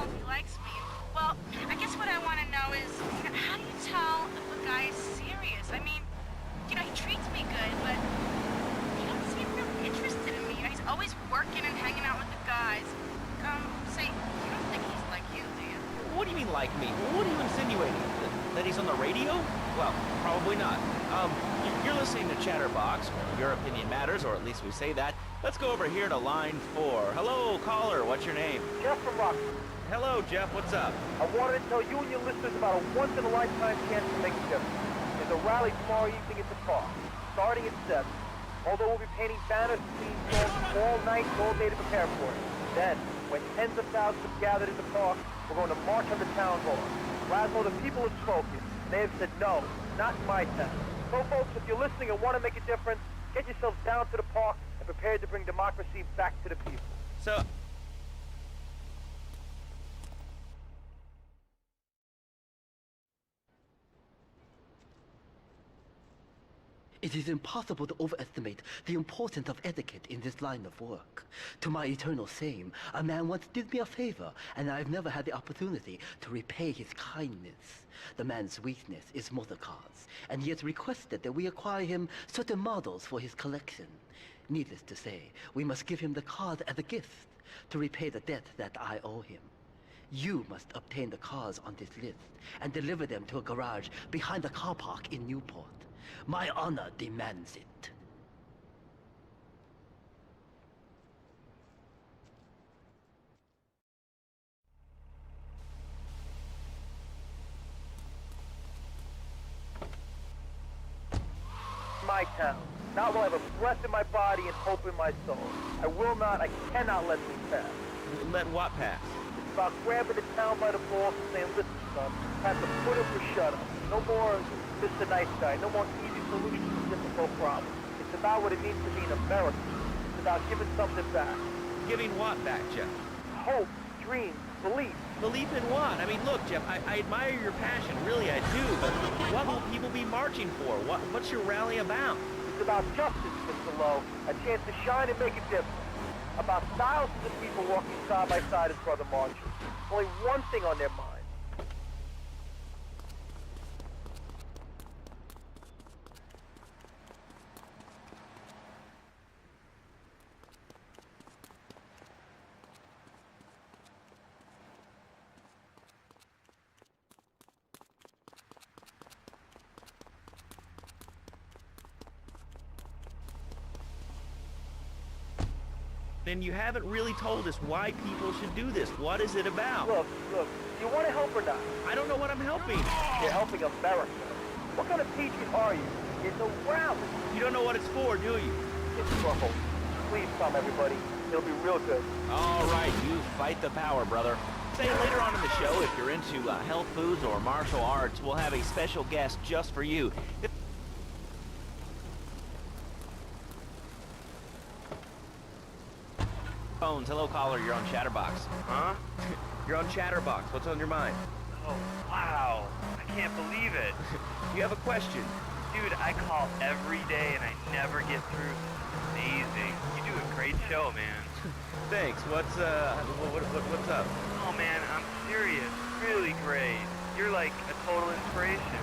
if he likes me. Well, I guess what I want to know is, how do you tell if a guy is serious? I mean, he treats me good, but he doesn't seem really interested in me. He's always working and hanging out with the guys. Say, you don't think he's like you, do you? What do you mean, like me? What are you insinuating? That he's on the radio? Well, probably not. You're listening to Chatterbox. Your opinion matters, or at least we say that. Let's go over here to line 4. Hello, caller. What's your name? Jeff from Rockford. Hello, Jeff. What's up? I wanted to tell you and your listeners about a once-in-a-lifetime chance to make a difference. There's a rally tomorrow evening at the park, starting at 7. Although we'll be painting banners and singing songs all night and all day to prepare for it. Then, when tens of thousands have gathered in the park, we're going to march on the town hall. Laszlo, the people have spoken. They have said no, not in my town. So, folks, if you're listening and want to make a difference, get yourselves down to the park and prepare to bring democracy back to the people. So... It is impossible to overestimate the importance of etiquette in this line of work. To my eternal shame, a man once did me a favor, and I've never had the opportunity to repay his kindness. The man's weakness is motor cars, and he has requested that we acquire him certain models for his collection. Needless to say, we must give him the cars as a gift to repay the debt that I owe him. You must obtain the cars on this list and deliver them to a garage behind the car park in Newport. My honor demands it. My town. Not while I have a breath in my body and hope in my soul. I will not, I cannot let this pass. Let what pass? It's about grabbing the town by the balls and saying, listen, son, have to put up or shut up. No more Mr. Nice Guy, no more easy solutions to difficult problems. It's about what it means to be an American. It's about giving something back. Giving what back, Jeff? Hope, dreams, belief. Belief in what? I mean, look, Jeff, I admire your passion, really I do, but what will people be marching for? What's your rally about? It's about justice, Mr. Lowe. A chance to shine and make a difference. About thousands of people walking side by side as brother marchers. Only one thing on their mind. And you haven't really told us why people should do this. What is it about? Look, do you want to help or not? I don't know what I'm helping. You're helping America. What kind of patriot are you? It's a rally. You don't know what it's for, do you? It's for hope. Please come, everybody. It'll be real good. All right, you fight the power, brother. Say later on in the show, if you're into health foods or martial arts, we'll have a special guest just for you. Phones. Hello, caller. You're on Chatterbox. Huh? You're on Chatterbox. What's on your mind? Oh, wow. I can't believe it. You have a question? Dude, I call every day and I never get through. Amazing. You do a great show, man. Thanks. What's up? Oh, man, I'm serious. Really great. You're like a total inspiration.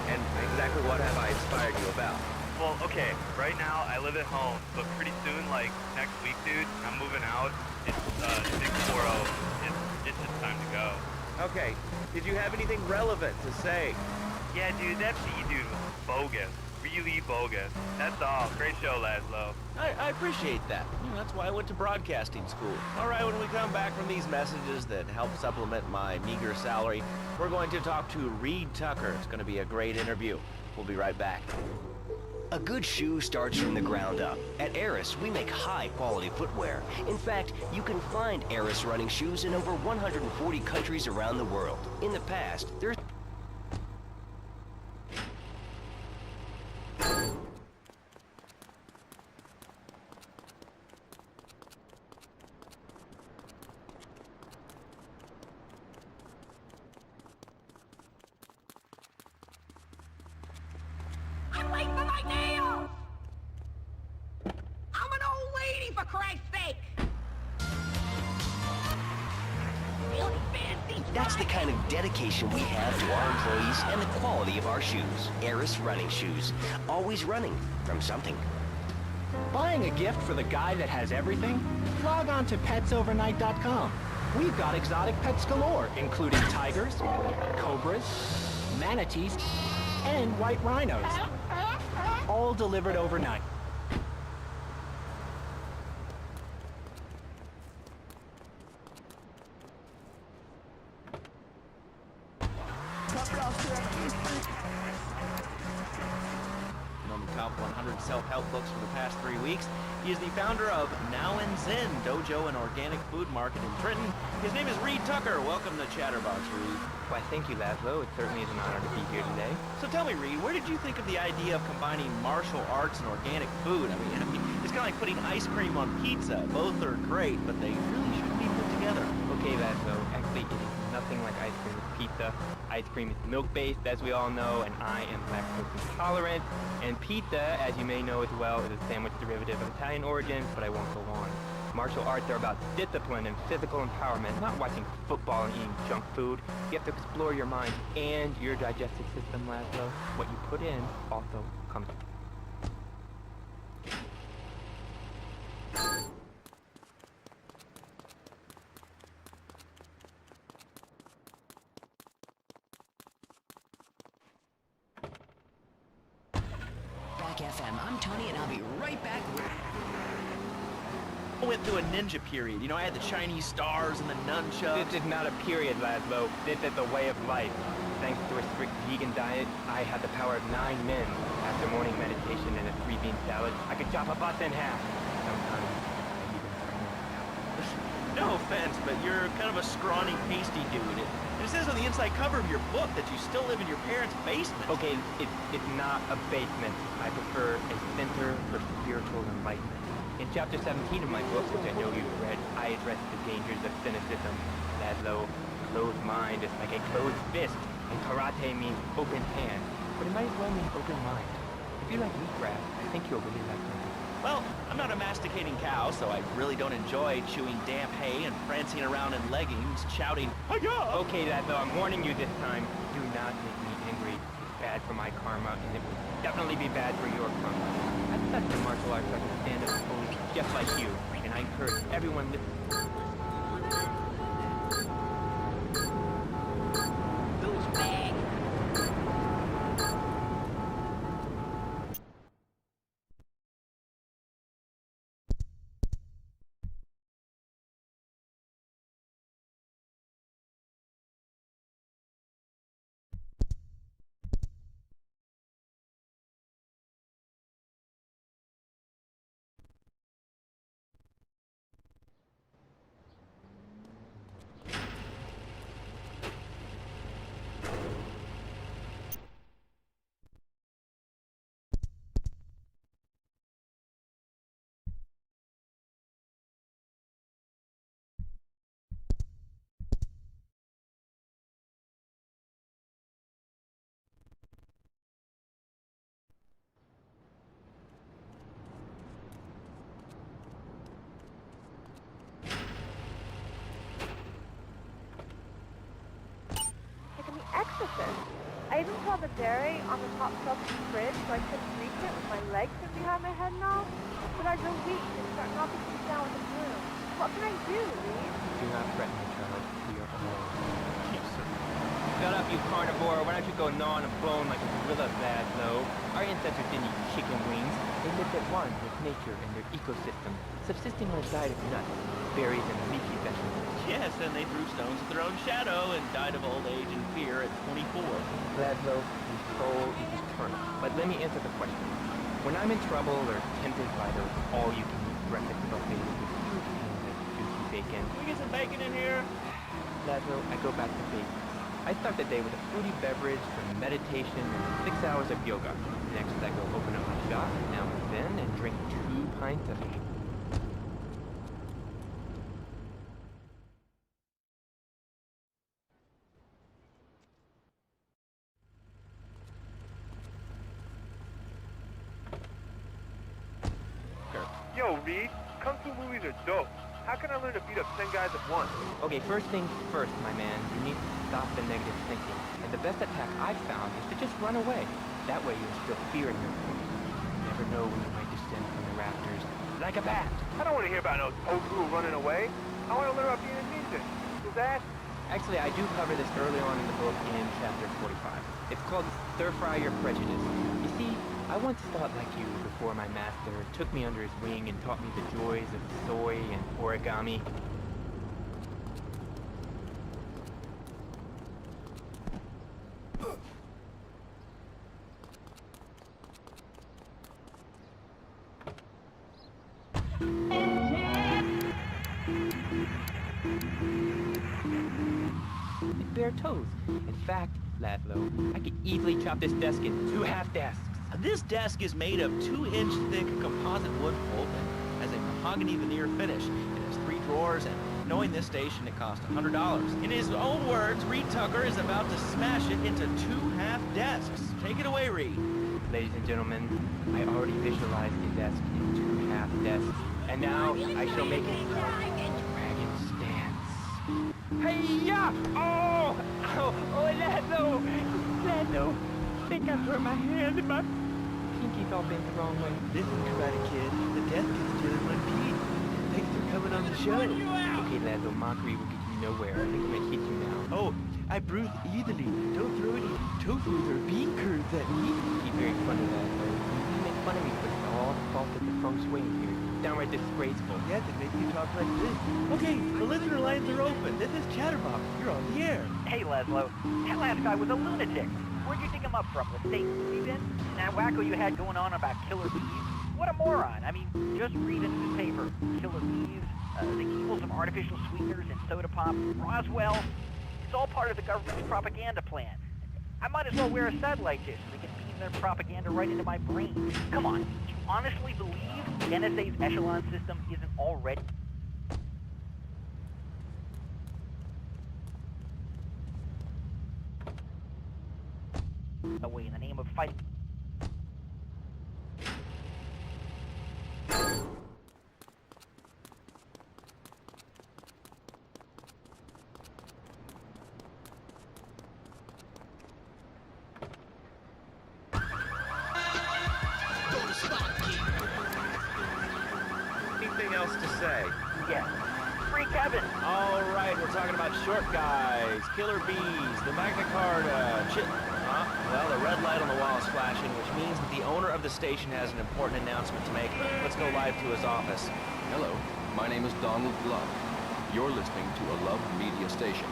And exactly what have I inspired you about? Well, okay, right now I live at home, but pretty soon, like next week, dude, I'm moving out. It's 640. It's just time to go. Okay, did you have anything relevant to say? Yeah, dude, that B dude was bogus. Really bogus. That's all. Great show, Laszlo. I appreciate that. That's why I went to broadcasting school. All right, when we come back from these messages that help supplement my meager salary, we're going to talk to Reed Tucker. It's going to be a great interview. We'll be right back. A good shoe starts from the ground up. At Eris, we make high-quality footwear. In fact, you can find Eris running shoes in over 140 countries around the world. In the past, there's... I'm late for my nails! I'm an old lady, for Christ's sake! Really been That's the kind of dedication we have to our employees and the quality of our shoes. Eris running shoes. Always running from something. Buying a gift for the guy that has everything? Log on to petsovernight.com. We've got exotic pets galore, including tigers, cobras, manatees, and white rhinos. All delivered overnight. Known the top 100 self-help books for the past 3 weeks. He is the founder of Now and Zen Dojo and Organic Food Market in Trenton. His name is Reed Tucker. Welcome to Chatterbox, Reed. Why, thank you, Laszlo. It certainly is an honor to be here today. So tell me, Reed, where did you think of the idea of combining martial arts and organic food? I mean, it's kind of like putting ice cream on pizza. Both are great, but they really shouldn't be put together. Okay, Laszlo. Actually, it is nothing like ice cream with pizza. Ice cream is milk-based, as we all know, and I am lactose intolerant. And pizza, as you may know as well, is a sandwich derivative of Italian origin, but I won't go on. Martial arts are about discipline and physical empowerment, not watching football and eating junk food. You have to explore your mind and your digestive system, Laszlo. What you put in also comes out. FM. I'm Tony, and I'll be right back with... I went through a ninja period. You know, I had the Chinese stars and the nunchucks. This is not a period, Laszlo. This is a way of life. Thanks to a strict vegan diet, I had the power of 9 men. After morning meditation and a 3-bean salad, I could chop a bus in half. Sometimes, I even burn it. No offense, but you're kind of a scrawny, pasty dude. It says on the inside cover of your book that you still live in your parents' basement. Okay, it's not a basement. I prefer a center for spiritual enlightenment. In chapter 17 of my book, which I know you've read, I address the dangers of cynicism. Laszlo, closed mind is like a closed fist, and karate means open hand, but it might as well mean open mind. If you like wheatgrass, I think you'll really like it. Well, I'm not a masticating cow, so I really don't enjoy chewing damp hay and prancing around in leggings, shouting, "Hi-ya!" Okay, Laszlo, I'm warning you this time. Do not make me angry. It's bad for my karma, and it will definitely be bad for your karma. I studied the martial arts like a stand-up police, just like you, and I encourage everyone listening. Exorcist. I even saw the dairy on the top shelf of the fridge so I couldn't reach it with my legs pinned behind my head now. But I grow weak and start knocking things down with a broom. What can I do, Reed? Do not threaten me, child. We are alone. Shut up, you carnivore. Why don't you go gnaw on a bone like a gorilla, Laszlo? Our ancestors didn't eat chicken wings. They lived at one with nature and their ecosystem, subsisting on a diet of nuts, berries, and leafy vegetables. Yes, and they threw stones at their own shadow and died of old age and fear at 24. Laszlo, your soul is eternal. But let me answer the question. When I'm in trouble or tempted by those all-you-can-eat breakfast buffets with huge pans of juicy bacon... Can we get some bacon in here? Laszlo, I go back to basics. I start the day with a fruity beverage, some meditation, and 6 hours of yoga. Next, I go open up my shop, now and then, and drink 2 pints of hay. Yo, Reed, Kung Fu movies are dope. How can I learn to beat up 10 guys at once? Okay, first things first, my man. You need to stop the negative thinking. And the best attack I've found is to just run away. That way you'll still fear your opponent. You never know when you might descend from the rafters like a bat. I don't want to hear about no tofu running away. I want to learn about being a ninja. Is that? Actually, I do cover this early on in the book in chapter 45. It's called Stir Fry Your Prejudice. You see, I once thought like you before my master took me under his wing and taught me the joys of soy and origami. Bare toes. In fact, Laszlo, I could easily chop this desk in 2 half desks. This desk is made of 2-inch thick composite wood pulp and has a mahogany veneer finish. It has 3 drawers, and knowing this station, it cost $100. In his own words, Reed Tucker is about to smash it into 2 half desks. Take it away, Reed. Ladies and gentlemen, I already visualized the desk in 2 half desks, and now I shall make it dragon stance. Hey-ya! Oh! Oh, Laszlo! Laszlo! I think I've hurt my hand and my pinky's all bent the wrong way. Listen, Karate Kid, the death is still in one piece. Thanks for coming on the show. Okay, Laszlo, mockery will get you nowhere. I think I'm gonna hit you now. Oh, I breathe easily. Don't throw any tofus or bean curds at me. Keep very funny, Laszlo. You make fun of me, but it's all the fault of the feng shui here. Downright disgraceful. Yeah, to make you talk like this. Okay, the listener lines are open. This is Chatterbox. You're on the air. Hey, Laszlo. That last guy was a lunatic. Where'd you dig him up from? The state he's in? That wacko you had going on about killer bees? What a moron. I mean, just read a newspaper. Killer bees, the evils of artificial sweeteners and soda pop, Roswell. It's all part of the government's propaganda plan. I might as well wear a satellite dish so they can beam their propaganda right into my brain. Come on, you honestly believe the NSA's echelon system isn't already... away in the name of fighting... Anything else to say? Yeah. Free Kevin! All right, we're talking about short guys, killer bees, the Magna Carta, well, the red light on the wall is flashing, which means that the owner of the station has an important announcement to make. Let's go live to his office. Hello, my name is Donald Love. You're listening to a Love Media station.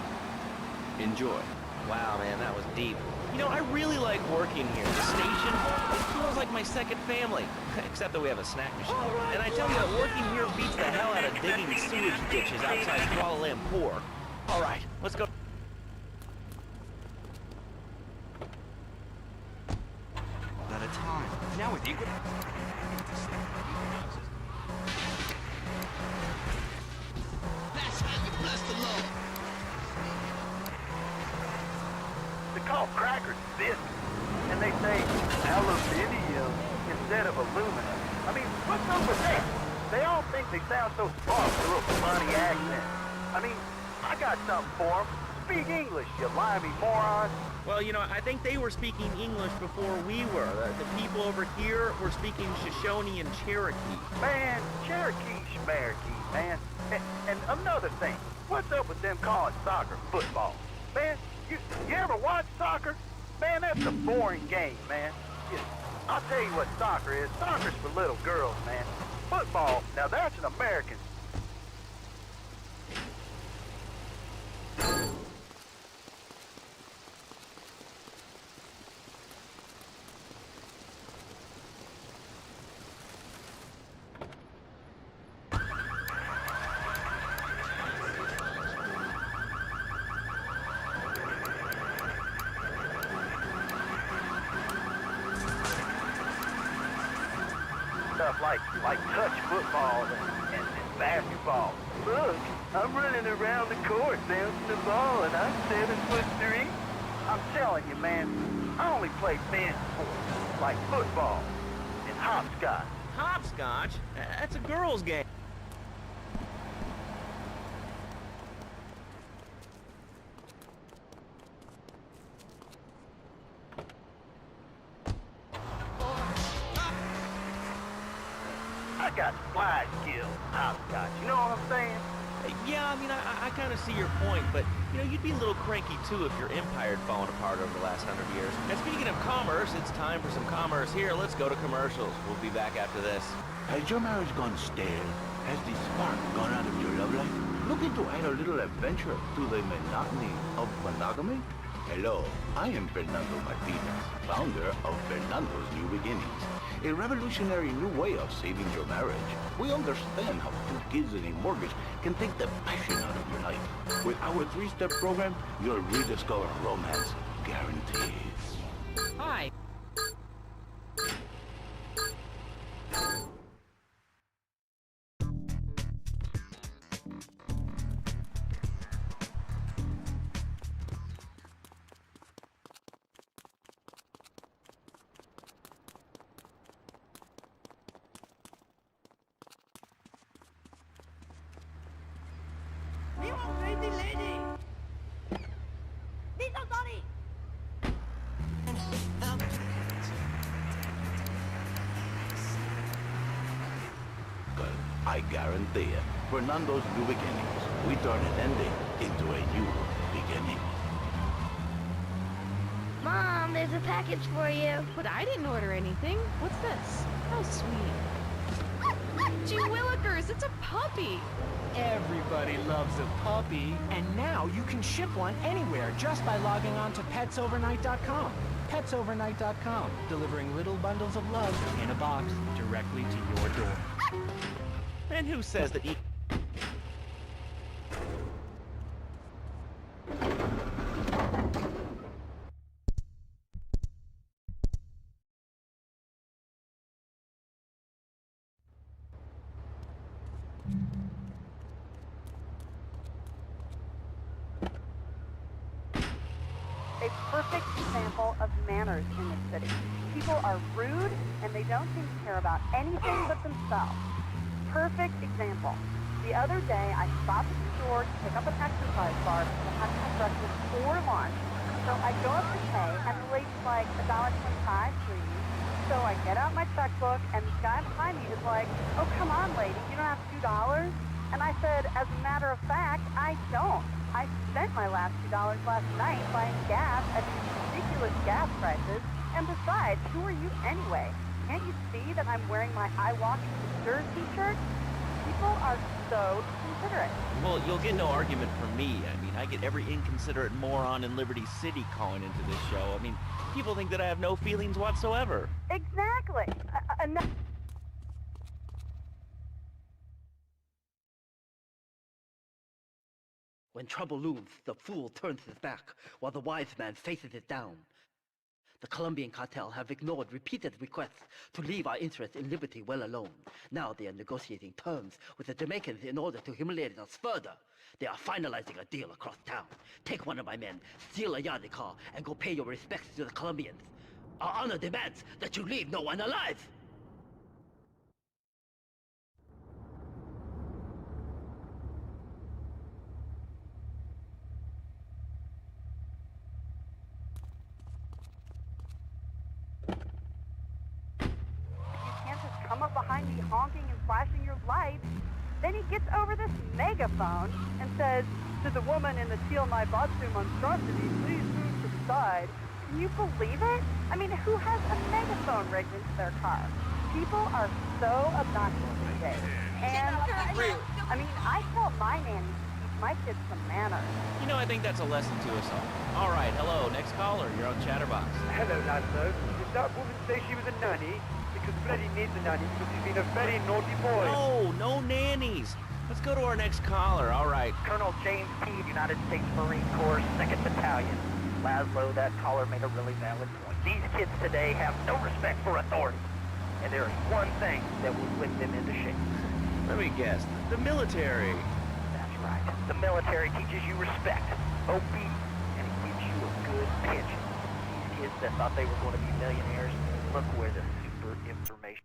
Enjoy. Wow, man, that was deep. You know, I really like working here. The station, it feels like my second family. Except that we have a snack machine. And I tell you that working here beats the hell out of digging sewage ditches outside Kuala Lumpur. All right, let's go. At a time. Now with equal... That's how you bless the Lord. They call crackers biscuits, and they say aluminium instead of aluminum. I mean, what's up with that? They all think they sound so smart with a little funny accent. I mean, I got something for them. Speak English, you limey moron. Well, you know, I think they were speaking English before we were. The people over here were speaking Shoshone and Cherokee. Man, Cherokee schmarokee, man. And another thing, what's up with them calling soccer football? Man, you ever watch soccer? Man, that's a boring game, man. I'll tell you what soccer is. Soccer's for little girls, man. Football, now that's an American. Stuff like touch football and basketball. Look, I'm running around the court bouncing the ball and I'm 7'3". I'm telling you, man, I only play men's sports like football and hopscotch. Hopscotch? That's a girl's game. got fly skills, hopscotch. You know what I'm saying? Yeah, I mean, I kind of see your point, but, you know, you'd be a little cranky, too, if your empire had fallen apart over the last 100 years. And speaking of commerce, it's time for some commerce here. Let's go to commercials. We'll be back after this. Has your marriage gone stale? Has the spark gone out of your love life? Looking to add a little adventure to the monotony of monogamy? Hello, I am Fernando Martinez, founder of Fernando's New Beginnings, a revolutionary new way of saving your marriage. We understand how 2 kids and a mortgage can take the passion out of your life. With our 3-step program, you'll rediscover romance guaranteed. Hi. I guarantee it. Fernando's New Beginnings. We turn an ending into a new beginning. Mom, there's a package for you. But I didn't order anything. What's this? How sweet. Gee willikers, it's a puppy. Everybody loves a puppy. And now you can ship one anywhere just by logging on to petsovernight.com. Petsovernight.com, delivering little bundles of love in a box directly to your door. And who says that A perfect example of manners in this city. People are rude, and they don't seem to care about anything but themselves. Perfect example. The other day, I stopped at the store to pick up an exercise bar because I had to have breakfast for lunch. So I go up to pay, and the lady's like, $1.25, please. So I get out my checkbook, and the guy behind me is like, oh, come on, lady, you don't have $2? And I said, as a matter of fact, I don't. I spent my last $2 last night buying gas at these ridiculous gas prices. And besides, who are you anyway? Can't you see that I'm wearing my I Walk Stir t-shirt? People are so considerate. Well, you'll get no argument from me. I mean, I get every inconsiderate moron in Liberty City calling into this show. I mean, people think that I have no feelings whatsoever. Exactly. When trouble looms, the fool turns his back, while the wise man faces it down. The Colombian cartel have ignored repeated requests to leave our interests in liberty well alone. Now they are negotiating terms with the Jamaicans in order to humiliate us further. They are finalizing a deal across town. Take one of my men, steal a Yardie car, and go pay your respects to the Colombians. Our honor demands that you leave no one alive! Come up behind me honking and flashing your lights. Then he gets over this megaphone and says, to the woman in the teal my bathroom monstrosity, please move to the side. Can you believe it? I mean, who has a megaphone rigged into their car? People are so obnoxious these days. And I mean, I tell my nanny to teach my kids some manners. You know, I think that's a lesson to us all. All right, hello, next caller. You're on Chatterbox. Hello, Lasso. Did that woman say she was a nanny? Because Freddy needs a nanny because he's been a very naughty boy. No nannies. Let's go to our next caller. All right. Colonel James P., United States Marine Corps, 2nd Battalion. Laszlo, that caller made a really valid point. These kids today have no respect for authority. And there is one thing that will whip them into shape. Let me guess. The military. That's right. The military teaches you respect, obedience, and it gives you a good pension. These kids that thought they were going to be millionaires, look where the super information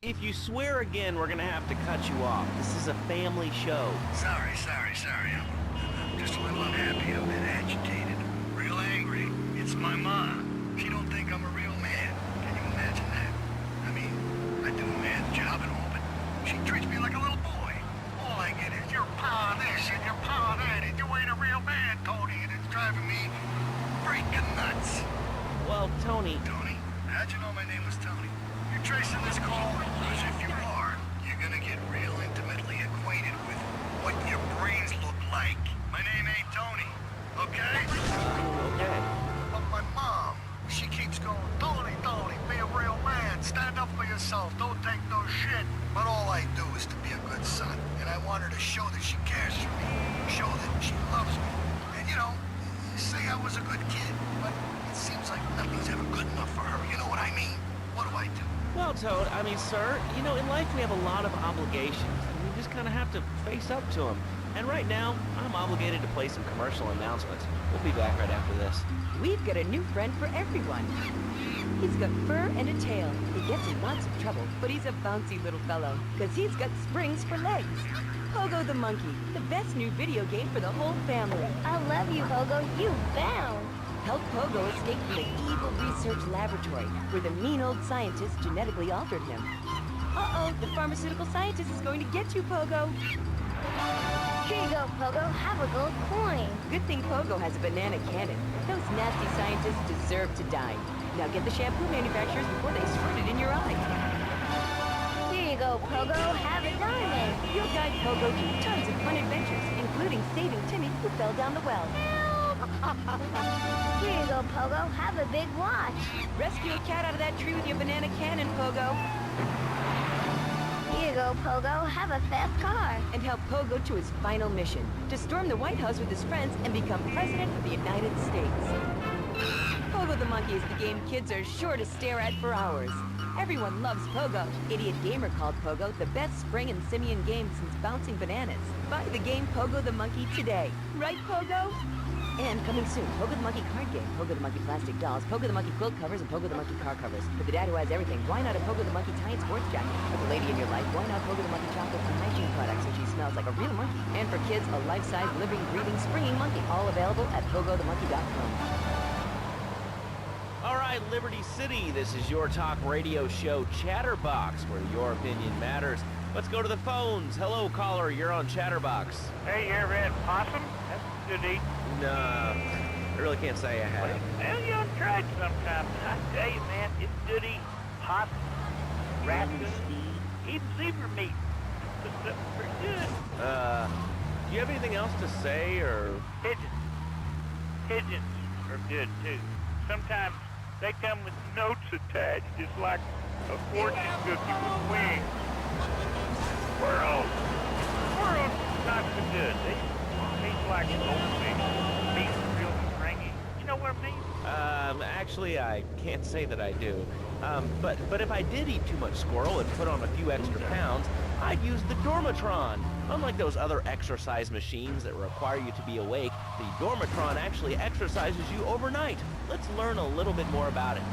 If you swear again, we're gonna have to cut you off. This is a family show. Sorry. I'm just a little unhappy. I've been agitated. Real angry. It's my ma. She don't think I'm a real man. Can you imagine that? I mean, I do a man's job and all, but she treats me like a little boy. All I get is your pa this and your pa that, and you ain't a real man, Tony, and it's driving me freaking nuts. Well, Tony... Tony? How'd you know my name was Tony? You're tracing this call? Because if you are, you're gonna get real intimately acquainted with what your brains look like. My name ain't Tony, okay? Okay. But my mom, she keeps going, Tony, be a real man. Stand up for yourself. Don't take no shit. But all I do is to be a good son. And I want her to show that she cares for me. Show that she loves me. And, you know, say I was a good kid. But it seems like nothing's ever good enough for her. You know what I mean? What do I do? Well, Toad, sir, you know, in life we have a lot of obligations, and we just kind of have to face up to them. And right now, I'm obligated to play some commercial announcements. We'll be back right after this. We've got a new friend for everyone. He's got fur and a tail. He gets in lots of trouble, but he's a bouncy little fellow, because he's got springs for legs. Pogo the Monkey, the best new video game for the whole family. I love you, Pogo. You bound. Help Pogo escape from the evil research laboratory, where the mean old scientist genetically altered him. Uh-oh, the pharmaceutical scientist is going to get you, Pogo. Here you go, Pogo. Have a gold coin. Good thing Pogo has a banana cannon. Those nasty scientists deserve to die. Now get the shampoo manufacturers before they squirt it in your eye. Here you go, Pogo. Have a diamond. You'll guide Pogo through tons of fun adventures, including saving Timmy, who fell down the well. Here you go, Pogo. Have a big watch. Rescue a cat out of that tree with your banana cannon, Pogo. Here you go, Pogo. Have a fast car. And help Pogo to his final mission, to storm the White House with his friends and become President of the United States. Pogo the Monkey is the game kids are sure to stare at for hours. Everyone loves Pogo. Idiot Gamer called Pogo the best spring and simian game since bouncing bananas. Buy the game Pogo the Monkey today. Right, Pogo? And coming soon, Pogo the Monkey card game, Pogo the Monkey plastic dolls, Pogo the Monkey quilt covers, and Pogo the Monkey car covers. For the dad who has everything, why not a Pogo the Monkey tie and sports jacket? For the lady in your life, why not Pogo the Monkey chocolate and hygiene products so she smells like a real monkey? And for kids, a life-size, living, breathing, springing monkey. All available at PogoTheMonkey.com. All right, Liberty City, this is your talk radio show Chatterbox, where your opinion matters. Let's go to the phones. Hello, caller, you're on Chatterbox. Hey, you ever had possum? That's good eating. No, I really can't say I have. Well, you ought to try it sometime. I tell you, man, it's good eating. Possum, raccoon, even zebra meat. It's pretty good. Do you have anything else to say, or? Pigeons. Pigeons are good, too. Sometimes they come with notes attached, just like a fortune cookie with wings. Squirrels. Squirrels not so good. They taste like goldfish. Meat real stringy. You know what I mean? Actually, I can't say that I do. But if I did eat too much squirrel and put on a few extra pounds, I'd use the Dormatron. Unlike those other exercise machines that require you to be awake, the Dormatron actually exercises you overnight. Let's learn a little bit more about it.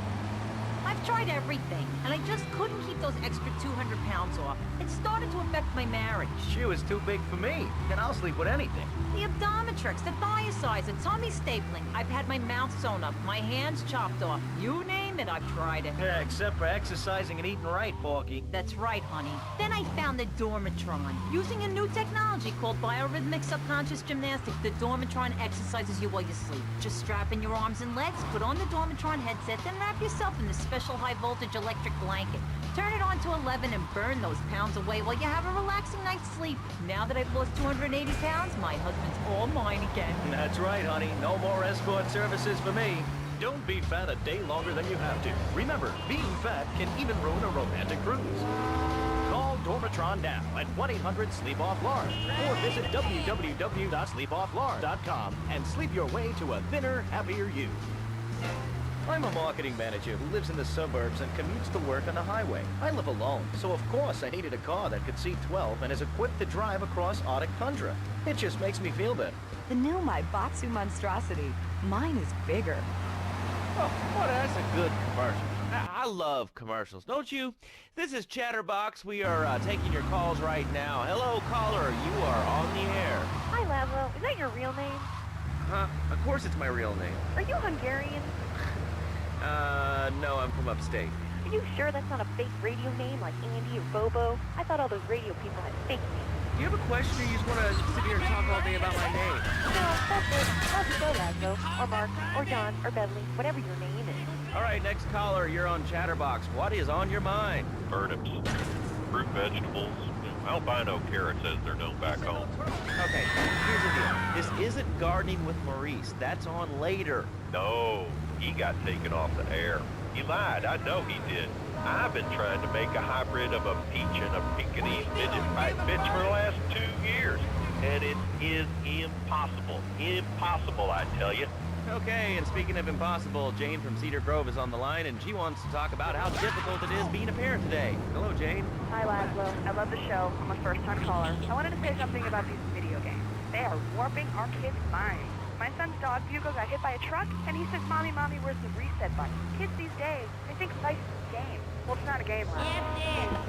I've tried everything, and I just couldn't keep those extra 200 pounds off. It started to affect my marriage. She was too big for me. Then I'll sleep with anything. The abdometrix, the thiacides, tummy stapling. I've had my mouth sewn up, my hands chopped off. You name it, I've tried it. Yeah, except for exercising and eating right, Porky. That's right, honey. Then I found the Dormatron. Using a new technology called biorhythmic subconscious gymnastics, the Dormatron exercises you while you sleep. Just strap in your arms and legs, put on the Dormatron headset, then wrap yourself in the special high-voltage electric blanket. Turn it on to 11 and burn those pounds away while you have a relaxing night's sleep. Now that I've lost 280 pounds, my husband's all mine again. That's right, honey. No more escort services for me. Don't be fat a day longer than you have to. Remember, being fat can even ruin a romantic cruise. Call Dormatron now at 1-800-SLEEP-OFF-LARD or visit www.sleepofflard.com and sleep your way to a thinner, happier you. I'm a marketing manager who lives in the suburbs and commutes to work on the highway. I live alone, so of course I needed a car that could seat 12 and is equipped to drive across Arctic tundra. It just makes me feel better. The new My Monstrosity. Mine is bigger. Oh, that's a good commercial. I love commercials, don't you? This is Chatterbox. We are taking your calls right now. Hello, caller. You are on the air. Hi, Laszlo. Is that your real name? Huh? Of course it's my real name. Are you Hungarian? No, I'm from upstate. Are you sure that's not a fake radio name like Andy or Bobo? I thought all those radio people had fake names. Do you have a question or you just want to sit here and talk all day about my name? No, that's it. Love you, go, Laszlo. Or Mark, or John, or Beverly, whatever your name is. All right, next caller, you're on Chatterbox. What is on your mind? Turnips, fruit, vegetables. Albino carrots as they're known back home. Okay, here's the deal. This isn't Gardening with Maurice. That's on later. No, he got taken off the air. He lied. I know he did. I've been trying to make a hybrid of a peach and a Pekingese midget fight bitch for the last 2 years. And it is impossible. Impossible, I tell you. Okay, and speaking of impossible, Jane from Cedar Grove is on the line, and she wants to talk about how difficult it is being a parent today. Hello, Jane. Hi, Laszlo. I love the show. I'm a first-time caller. I wanted to say something about these video games. They are warping our kids' minds. My son's dog, Bugle, got hit by a truck, and he says, Mommy, Mommy, where's the reset button? Kids these days, they think life is a game. Well, it's not a game, Laszlo. It's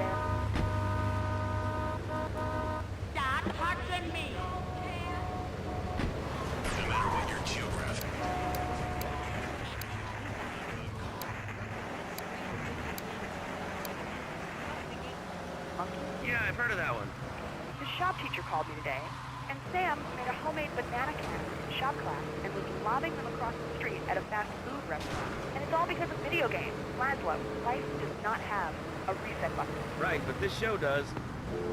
Stop touching me! No matter what your geographic. Yeah, I've heard of that one. The shop teacher called me today, and Sam made a homemade banana can in shop class and was lobbing them across the street at a fast food restaurant. And it's all because of video games. Laszlo, life does not have a reset button. Right, but this show does.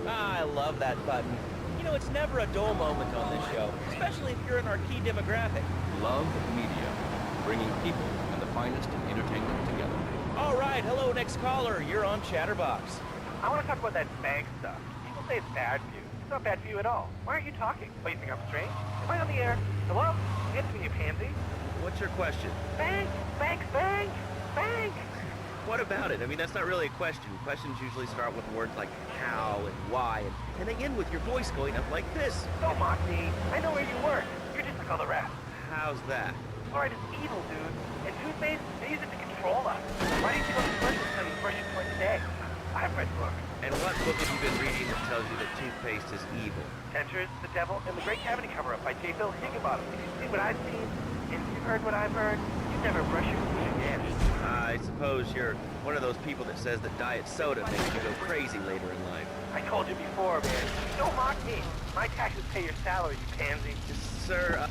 I love that button. You know, it's never a dull moment on this show, especially if you're in our key demographic. Love media, bringing people and the finest in entertainment together. All right, hello, next caller. You're on Chatterbox. I want to talk about that bank stuff. People say it's bad for you. It's not bad for you at all. Why aren't you talking? Oh, you think I'm strange? Am I on the air? Hello? Answer me, you pansy. What's your question? Bank! Bank! Bank! Bank! What about it? I mean, that's not really a question. Questions usually start with words like how and why, and they end with your voice going up like this. Don't mock me. I know where you work. You're just like all the rest. How's that? Fluoride is evil, dude. And toothpaste, they use it to control us. Why do you think all the commercials tell you to brush your teeth today? I've read books. And what book have you been reading that tells you that toothpaste is evil? Dentures, The Devil, and The Great Cavity Cover-Up by J. Phil Higginbottom. If you've seen what I've seen, and you've heard what I've heard, you never brush your teeth again. I suppose you're one of those people that says that diet soda makes you go crazy later in life. I told you before, man. Don't mock me. My taxes pay your salary, you pansy. Sir,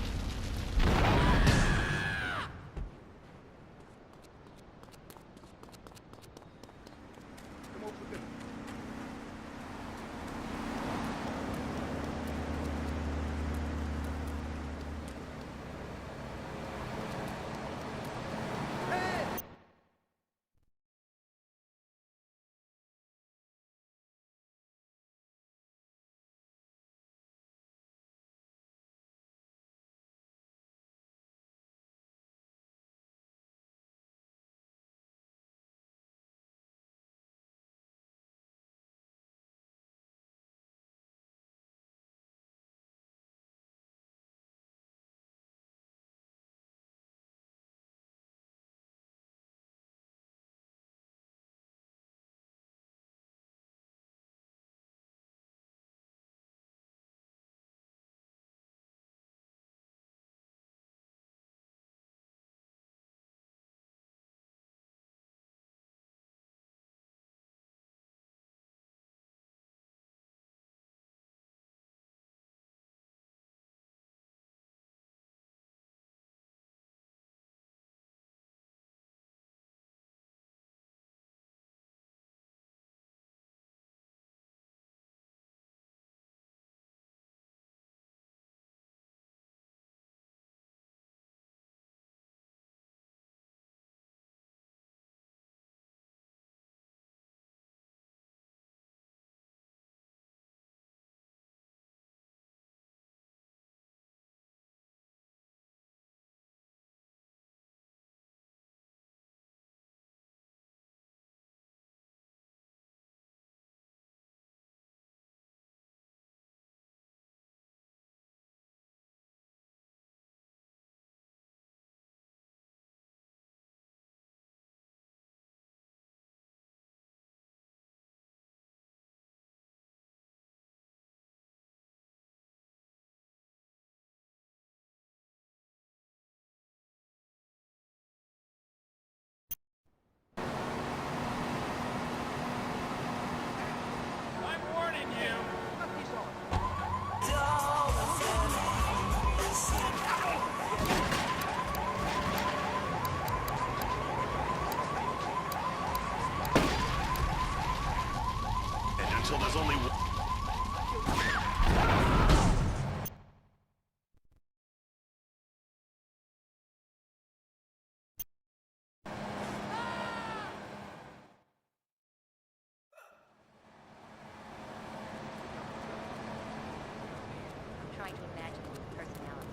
trying to imagine his personality.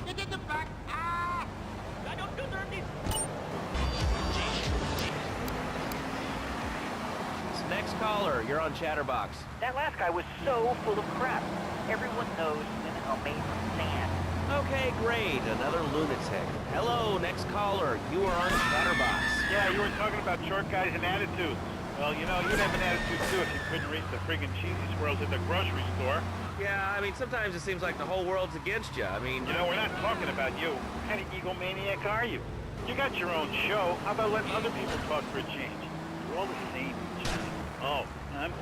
Get in the back! Ah! I don't deserve this! Next caller, you're on Chatterbox. That last guy was so full of crap. Everyone knows women are made from sand. Okay, great. Another lunatic. Hello, next caller. You are on Chatterbox. Yeah, you were talking about short guys and attitudes. Well, you know, you'd have an attitude too if you couldn't reach the friggin' cheesy swirls at the grocery store. Yeah, I mean, sometimes it seems like the whole world's against you. I mean... You know, we're not talking about you. What kind of egomaniac are you? You got your own show. How about letting other people talk for a change? You're all the same, Johnny. Oh, I'm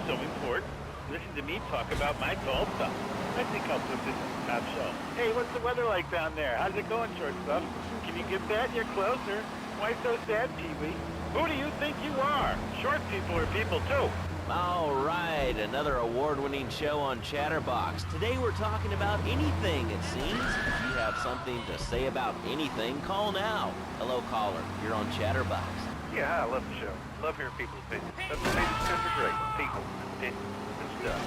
so important. Listen to me talk about my tall stuff. I think I'll put this on the top shelf. Hey, what's the weather like down there? How's it going, short stuff? Can you get that? You're closer. Why so sad, Pee-wee? Who do you think you are? Short people are people, too. All right, another award-winning show on Chatterbox. Today we're talking about anything, it seems. If you have something to say about anything, call now. Hello, caller. You're on Chatterbox. Yeah, I love the show. Love hearing people's opinions. That's what made this country great. People, opinions, and stuff.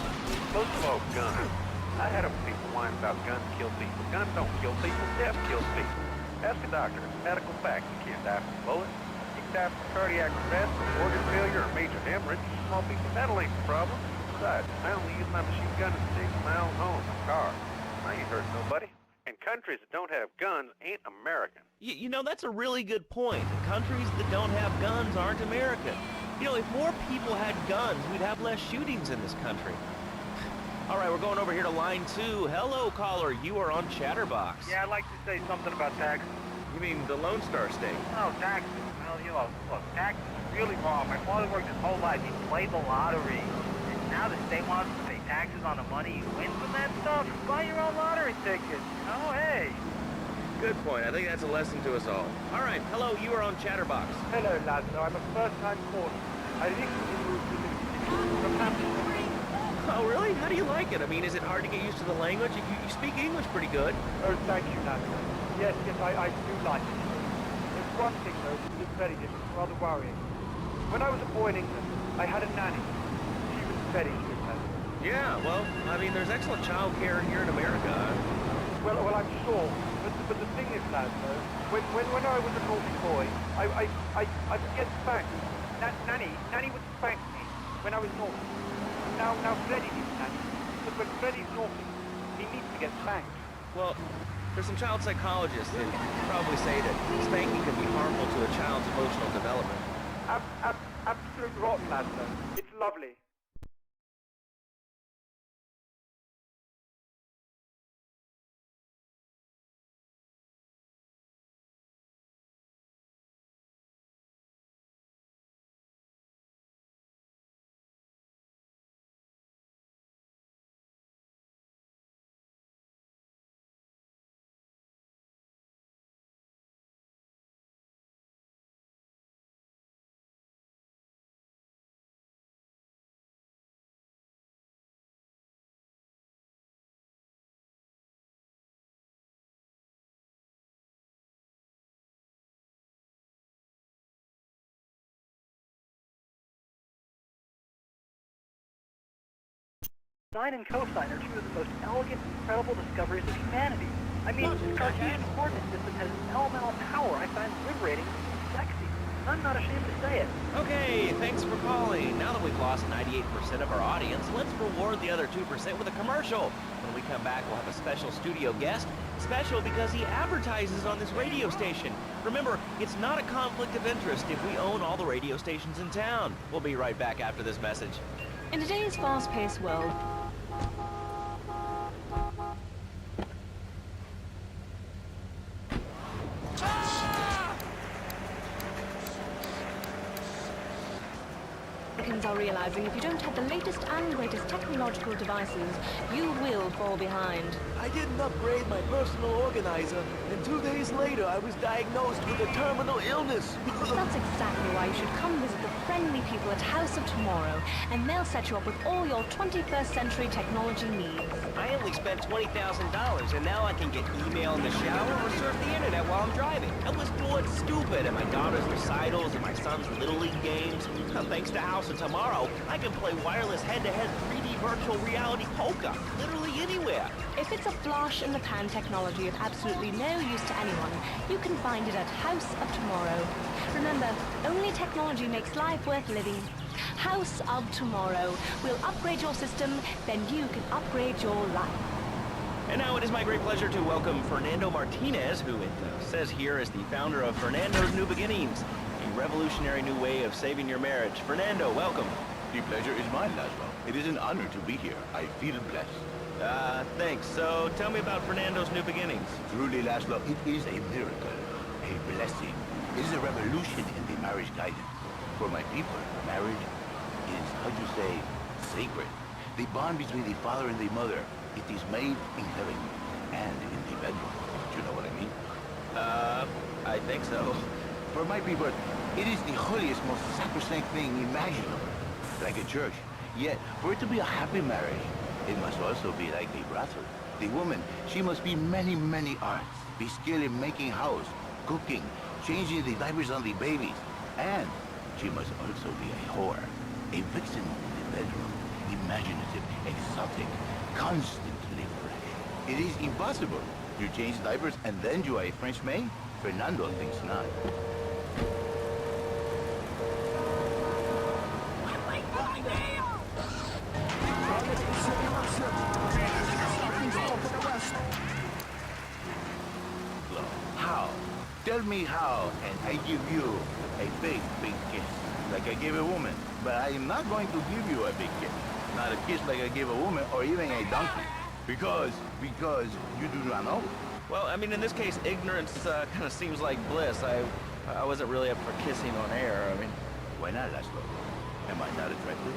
Most of all, guns. I had people whine about guns kill people. Guns don't kill people. Death kills people. Ask a doctor. It's medical fact. You can't die from a bullet. You can die from cardiac arrest, organ failure, or major hemorrhage. Small piece of metal ain't the problem. Besides, I only use my machine gun to protect my own home, my car. I ain't hurting nobody. And countries that don't have guns ain't American. You know, that's a really good point. Countries that don't have guns aren't American. You know, if more people had guns, we'd have less shootings in this country. All right, we're going over here to line 2. Hello, caller. You are on Chatterbox. Yeah, I'd like to say something about taxes. You mean the Lone Star State? Oh, taxes. Well, you know, look, taxes is really wrong. My father worked his whole life. He played the lottery. And now the state wants to pay taxes on the money you win from that stuff. Buy your own lottery ticket. You know, hey. Good point. I think that's a lesson to us all. All right, hello. You are on Chatterbox. Hello, Lazlo. I'm a first-time caller. I recently moved to the city from Hampshire. Oh, really? How do you like it? I mean, is it hard to get used to the language? You speak English pretty good. Oh, thank you, Lazlo. Yes, I do like it. There's one thing, though, that is very different, rather worrying. When I was a boy in England, I had a nanny. She was very strict. Yeah, well, I mean, there's excellent child care here in America. Well, I'm sure. But the thing is, Lazlo, when I was a naughty boy, I would get spanked. Nanny would spank me when I was naughty. Now Freddy needs nanny. But when Freddy's naughty, he needs to get spanked. Well, there's some child psychologists that probably say that spanking can be harmful to a child's emotional development. Absolute rotten, Lazlo. It's lovely. Sine and cosine are two of the most elegant, incredible discoveries of humanity. I mean, this Cartesian coordinate system has elemental power I find liberating and sexy. I'm not ashamed to say it. Okay, thanks for calling. Now that we've lost 98% of our audience, let's reward the other 2% with a commercial. When we come back, we'll have a special studio guest. Special because he advertises on this radio station. Remember, it's not a conflict of interest if we own all the radio stations in town. We'll be right back after this message. In today's fast-paced world, Americans are realizing if you don't have the latest and greatest technological devices, you will fall behind. I didn't upgrade my personal organizer, and 2 days later I was diagnosed with a terminal illness. That's exactly why you should come visit the friendly people at House of Tomorrow, and they'll set you up with all your 21st century technology needs. I only spent $20,000, and now I can get email in the shower or surf the internet while I'm driving. I was bored stupid at my daughter's recitals and my son's Little League games. Thanks to House of Tomorrow, bro. I can play wireless head-to-head 3D virtual reality poker, literally anywhere. If it's a flash-in-the-pan technology of absolutely no use to anyone, you can find it at House of Tomorrow. Remember, only technology makes life worth living. House of Tomorrow. We'll upgrade your system, then you can upgrade your life. And now it is my great pleasure to welcome Fernando Martinez, who it says here is the founder of Fernando's New Beginnings, a revolutionary new way of saving your marriage. Fernando, welcome. The pleasure is mine, Laszlo. It is an honor to be here. I feel blessed. Thanks. So tell me about Fernando's New Beginnings. Truly, Laszlo, it is a miracle, a blessing. It is a revolution in the marriage guidance. For my people, marriage is, how do you say, sacred. The bond between the father and the mother, it is made in heaven and in the bedroom. Do you know what I mean? I think so. For my people, it is the holiest, most sacrosanct thing imaginable. Like a church. Yet, for it to be a happy marriage, it must also be like a brothel. The woman, she must be many, many arts. Be skilled in making house, cooking, changing the diapers on the babies. And she must also be a whore. A vixen in the bedroom. Imaginative, exotic, constantly fresh. It is impossible. You change diapers and then you are a French maid? Fernando thinks not. How? Tell me how, and I give you a big, big kiss. Like I gave a woman. But I am not going to give you a big kiss. Not a kiss like I gave a woman or even a donkey. Because you do not know. Well, I mean, in this case, ignorance kind of seems like bliss. I wasn't really up for kissing on air. I mean, why not, Laszlo? Am I not attractive?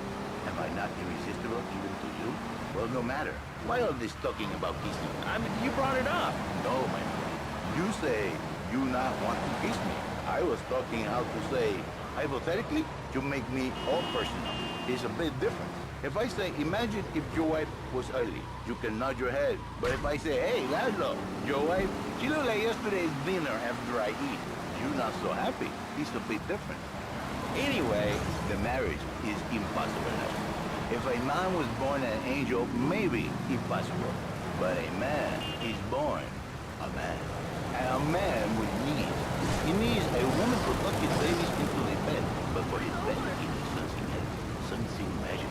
Am I not irresistible even to you? Well, no matter. Why all this talking about kissing? I mean, you brought it up. No, my friend. You say you not want to kiss me. I was talking how to say, hypothetically, to make me all personal. It's a bit different. If I say, imagine if your wife was ugly, you can nod your head. But if I say, hey, Laszlo, your wife, she looked like yesterday's dinner after I eat. You're not so happy. It's a bit different. Anyway, the marriage is impossible, Laszlo. If a man was born an angel, maybe impossible. But a man is born a man. And a man with needs. He needs a woman to tuck his babies into the bed. But for his bed, he needs something magical.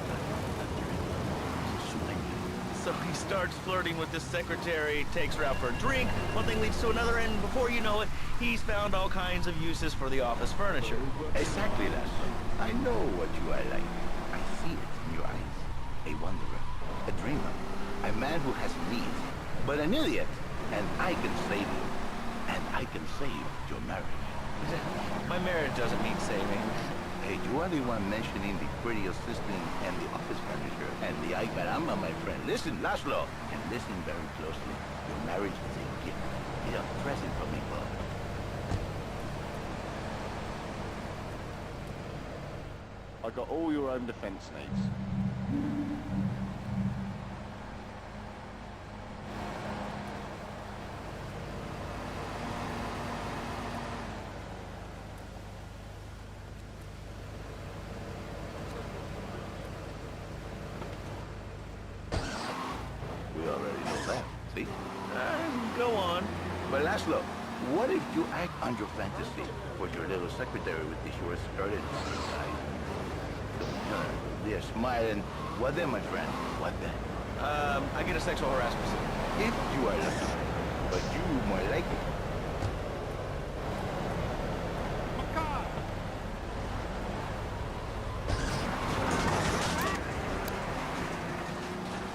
So he starts flirting with this secretary, takes her out for a drink, one thing leads to another, and before you know it, he's found all kinds of uses for the office furniture. Exactly, Laszlo. I know what you are like. I see it in your eyes. A wanderer, a dreamer, a man who has needs, but an idiot. And I can save you. And I can save your marriage. My marriage doesn't need saving. Hey, you are the one mentioning the pretty assistant and the office furniture and the ay caramba, my friend. Listen, Laszlo, and listen very closely. Your marriage is a gift. It's a present from above. I got all your own defense needs. Go on. But Laszlo, what if you act on your fantasy for your little secretary with the short skirt and side? They're smiling. What then, my friend? What then? I get a sexual harassment suit. If you are lucky, but you more likely.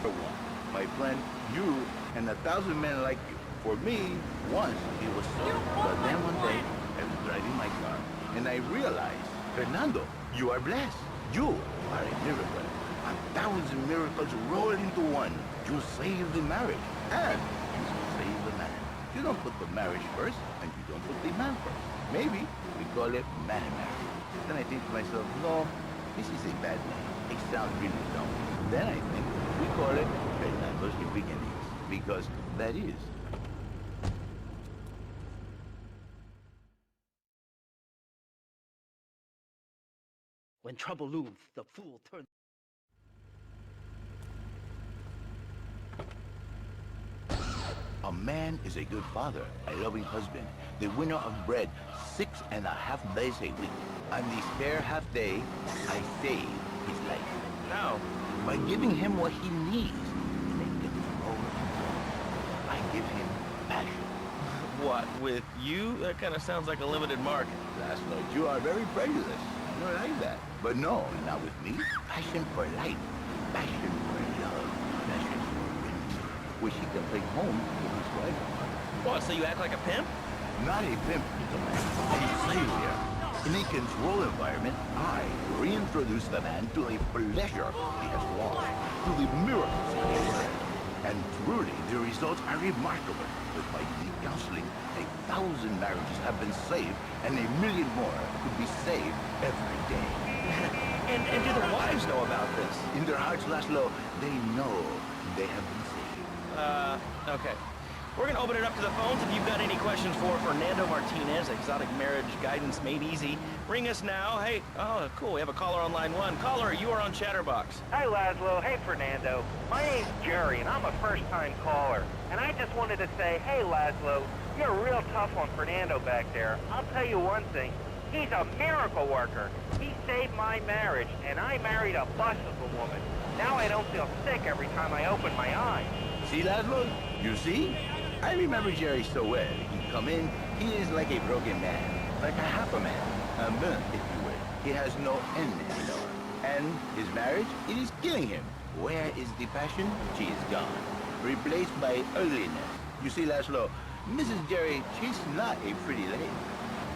For one, my friend, you and 1,000 men like you. For me, once it was so. But then one day, I was driving my car, and I realized, Fernando, you are blessed. You are a miracle. 1,000 miracles roll into one. You save the marriage, and you save the man. You don't put the marriage first, and you don't put the man first. Maybe we call it man marriage. Then I think to myself, no, this is a bad name. It sounds really dumb. Then I think we call it Fernando's New Beginnings, because that is. When trouble looms, the fool turns. A man is a good father, a loving husband, the winner of bread 6.5 days a week. On this spare half day, I save his life. How? By giving him what he needs. I give him passion. What, with you? That kind of sounds like a limited market. That's right. You are very prejudiced. I don't like that. But no, not with me. Passion for life. Passion for love. Passion for women. Which he can take home to his wife. What, so you act like a pimp? Not a pimp, little man. A savior. In a controlled environment, I reintroduce the man to a pleasure he has lost, to the miracles he has learned. And truly, the results are remarkable. With my deep counseling, 1,000 marriages have been saved, and 1 million more could be saved every day. And do the wives know about this? In their hearts, Laszlo, they know they have been saved. Okay. We're gonna open it up to the phones. If you've got any questions for Fernando Martinez, Exotic Marriage Guidance Made Easy, ring us now. Hey, oh, cool, we have a caller on line 1. Caller, you are on Chatterbox. Hi, Laszlo. Hey, Fernando. My name's Jerry, and I'm a first-time caller. And I just wanted to say, hey, Laszlo, you're a real tough on Fernando back there. I'll tell you one thing. He's a miracle worker. He saved my marriage, and I married a bustable woman. Now I don't feel sick every time I open my eyes. See, Laszlo? You see? I remember Jerry so well. He'd come in, he is like a broken man, like a half a man, a man, if you will. He has no end anymore. And his marriage, it is killing him. Where is the passion? She is gone, replaced by ugliness. You see, Laszlo, Mrs. Jerry, she's not a pretty lady.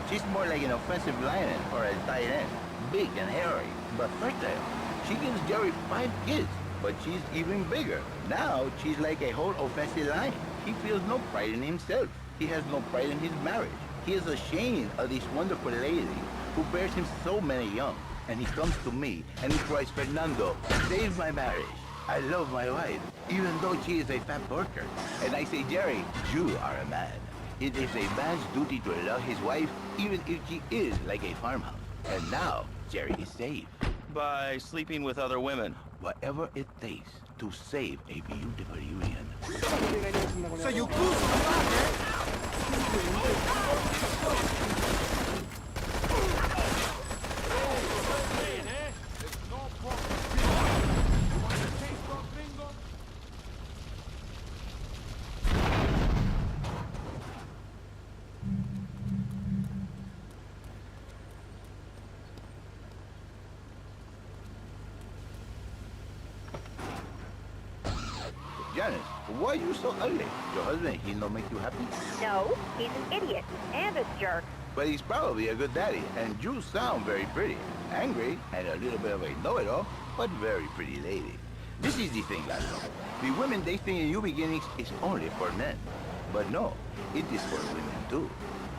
She's more like an offensive lion or a tight end, big and hairy, but fertile. She gives Jerry 5 kids, but she's even bigger. Now, she's like a whole offensive lion. He feels no pride in himself. He has no pride in his marriage. He is ashamed of this wonderful lady who bears him so many young. And he comes to me and he cries, Fernando, save my marriage. I love my wife, even though she is a fat worker. And I say, Jerry, you are a man. It is a man's duty to love his wife, even if she is like a farmhouse. And now, Jerry is saved. By sleeping with other women. Whatever it takes to save a beautiful union. So you cruise the Janice, why are you so ugly? Your husband, he don't make you happy? No, he's an idiot and a jerk. But he's probably a good daddy, and you sound very pretty. Angry, and a little bit of a know-it-all, but very pretty lady. This is the thing, Laszlo. The women they think in New Beginnings is only for men. But no, it is for women too.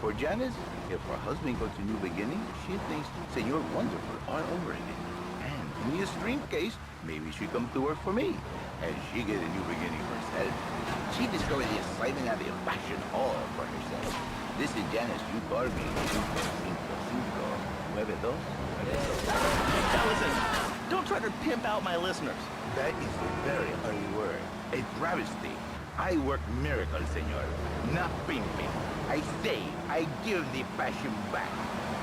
For Janice, if her husband goes to New Beginnings, she thinks Senor Wonderful all over again. And in the extreme case, maybe she come to work for me. And she get a new beginning for herself. She discovered the excitement and the passion all for herself. This is Janice. You call me 555-9292. Now listen, don't try to pimp out my listeners. That is a very ugly word. A travesty. I work miracles, senor. Not pimping. I save. I give the passion back.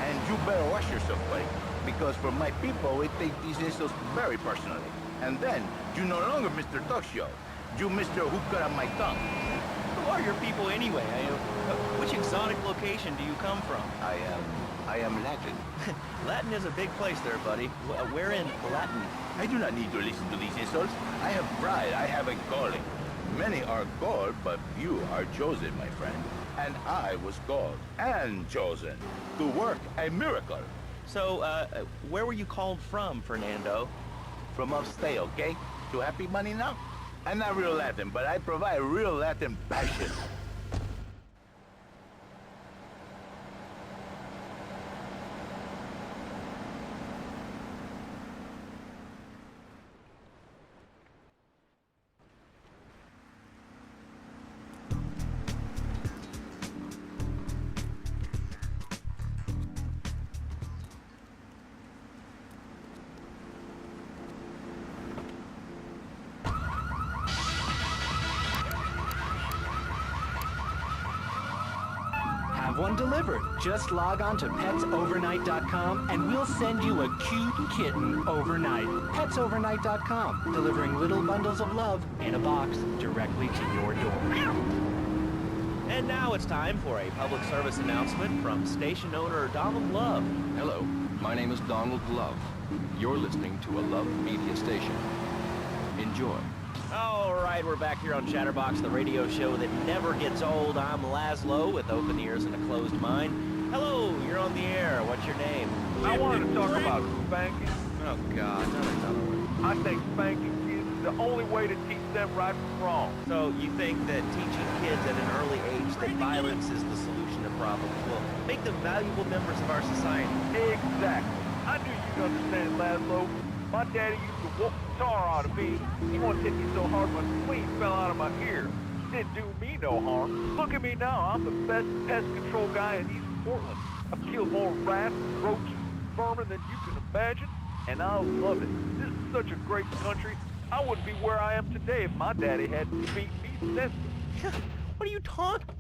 And you better watch yourself, buddy. Because for my people, we take these insults very personally. And then, you no longer Mr. Talk Show. You Mr. Who Cut Out My Tongue. Who are your people anyway? Which exotic location do you come from? I am Latin. Latin is a big place there, buddy. Where in Latin? I do not need to listen to these insults. I have pride. I have a calling. Many are called, but few are chosen, my friend. And I was called and chosen to work a miracle. So, where were you called from, Fernando? From upstate, okay? To happy money now? I'm not real Latin, but I provide real Latin passion. have one delivered. Just log on to petsovernight.com and we'll send you a cute kitten overnight. Petsovernight.com, delivering little bundles of love in a box directly to your door. And now it's time for a public service announcement from station owner Donald Love. Hello, my name is Donald Love. You're listening to a Love Media station. Enjoy. All right, we're back here on Chatterbox, the radio show that never gets old. I'm Laszlo with open ears and a closed mind. Hello, you're on the air. What's your name? I wanted to talk about spanking. Oh, God, not another one. I think spanking kids is the only way to teach them right from wrong. So you think that teaching kids at an early age that violence is the solution to problems will make them valuable members of our society? Exactly. I knew you'd understand, Laszlo. My daddy used to whoop the tar out of me. He once hit me so hard my spleen fell out of my ear. Didn't do me no harm. Look at me now. I'm the best pest control guy in East Portland. I've killed more rats, roaches, and vermin than you can imagine, and I love it. This is such a great country. I wouldn't be where I am today if my daddy hadn't beat me senseless. What are you talking?